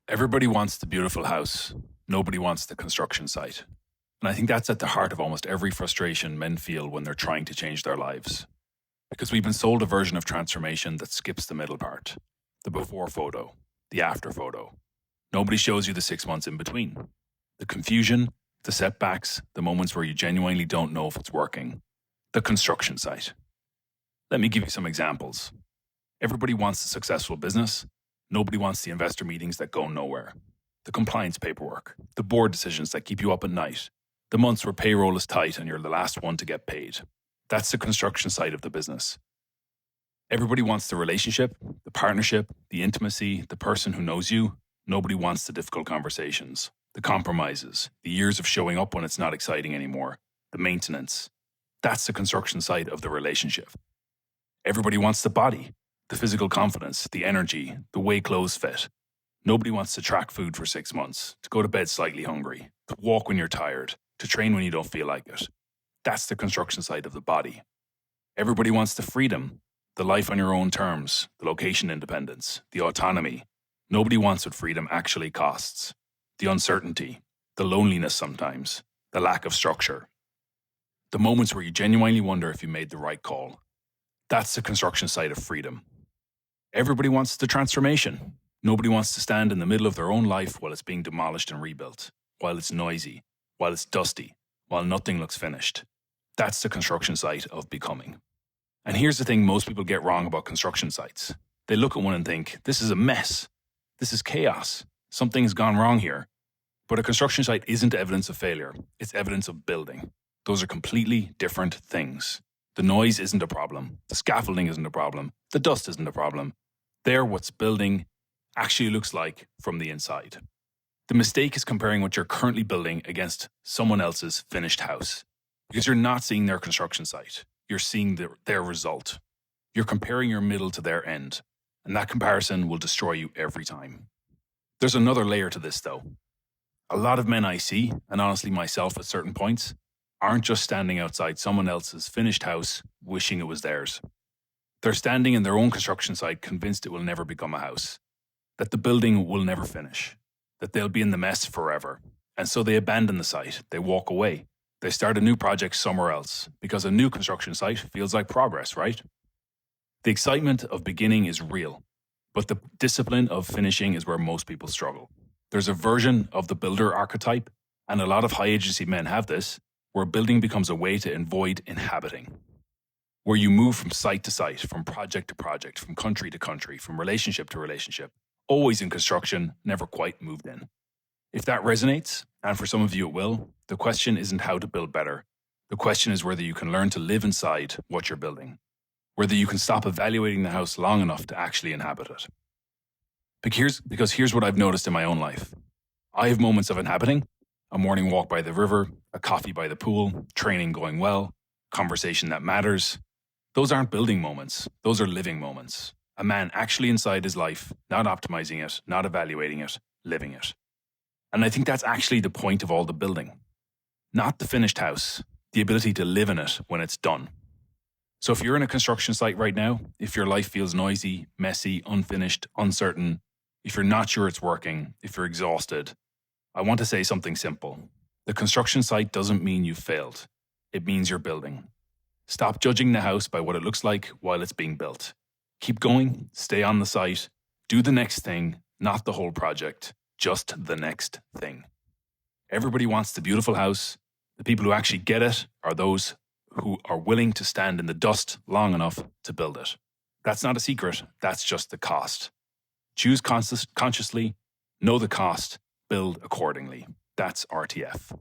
Everybody wants the beautiful house. Nobody wants the construction site. And I think that's at the heart of almost every frustration men feel when they're trying to change their lives. Because we've been sold a version of transformation that skips the middle part, the before photo, the after photo. Nobody shows you the 6 months in between. The confusion, the setbacks, the moments where you genuinely don't know if it's working. The construction site. Let me give you some examples. Everybody wants a successful business. Nobody wants the investor meetings that go nowhere. The compliance paperwork, the board decisions that keep you up at night, the months where payroll is tight and you're the last one to get paid. That's the construction side of the business. Everybody wants the relationship, the partnership, the intimacy, the person who knows you. Nobody wants the difficult conversations, the compromises, the years of showing up when it's not exciting anymore, the maintenance. That's the construction side of the relationship. Everybody wants the body, the physical confidence, the energy, the way clothes fit. Nobody wants to track food for 6 months, to go to bed slightly hungry, to walk when you're tired, to train when you don't feel like it. That's the construction side of the body. Everybody wants the freedom, the life on your own terms, the location independence, the autonomy. Nobody wants what freedom actually costs. The uncertainty, the loneliness sometimes, the lack of structure. The moments where you genuinely wonder if you made the right call. That's the construction side of freedom. Everybody wants the transformation. Nobody wants to stand in the middle of their own life while it's being demolished and rebuilt, while it's noisy, while it's dusty, while nothing looks finished. That's the construction site of becoming. And here's the thing most people get wrong about construction sites. They look at one and think, this is a mess. This is chaos. Something's gone wrong here. But a construction site isn't evidence of failure. It's evidence of building. Those are completely different things. The noise isn't a problem. The scaffolding isn't a problem. The dust isn't a problem. They're what's building actually looks like from the inside. The mistake is comparing what you're currently building against someone else's finished house. Because you're not seeing their construction site. You're seeing their result. You're comparing your middle to their end. And that comparison will destroy you every time. There's another layer to this though. A lot of men I see, and honestly myself at certain points, aren't just standing outside someone else's finished house wishing it was theirs. They're standing in their own construction site convinced it will never become a house, that the building will never finish, that they'll be in the mess forever. And so they abandon the site, they walk away. They start a new project somewhere else, because a new construction site feels like progress, right? The excitement of beginning is real, but the discipline of finishing is where most people struggle. There's a version of the builder archetype, and a lot of high agency men have this, where building becomes a way to avoid inhabiting. Where you move from site to site, from project to project, from country to country, from relationship to relationship, always in construction, never quite moved in. If that resonates, and for some of you it will, the question isn't how to build better. The question is whether you can learn to live inside what you're building. Whether you can stop evaluating the house long enough to actually inhabit it. Because here's what I've noticed in my own life. I have moments of inhabiting, a morning walk by the river, a coffee by the pool, training going well, conversation that matters. Those aren't building moments, those are living moments. A man actually inside his life, not optimizing it, not evaluating it, living it. And I think that's actually the point of all the building. Not the finished house, the ability to live in it when it's done. So if you're in a construction site right now, if your life feels noisy, messy, unfinished, uncertain, if you're not sure it's working, if you're exhausted, I want to say something simple. The construction site doesn't mean you've failed. It means you're building. Stop judging the house by what it looks like while it's being built. Keep going, stay on the site, do the next thing, not the whole project, just the next thing. Everybody wants the beautiful house. The people who actually get it are those who are willing to stand in the dust long enough to build it. That's not a secret, that's just the cost. Choose consciously, know the cost, build accordingly. That's RTF.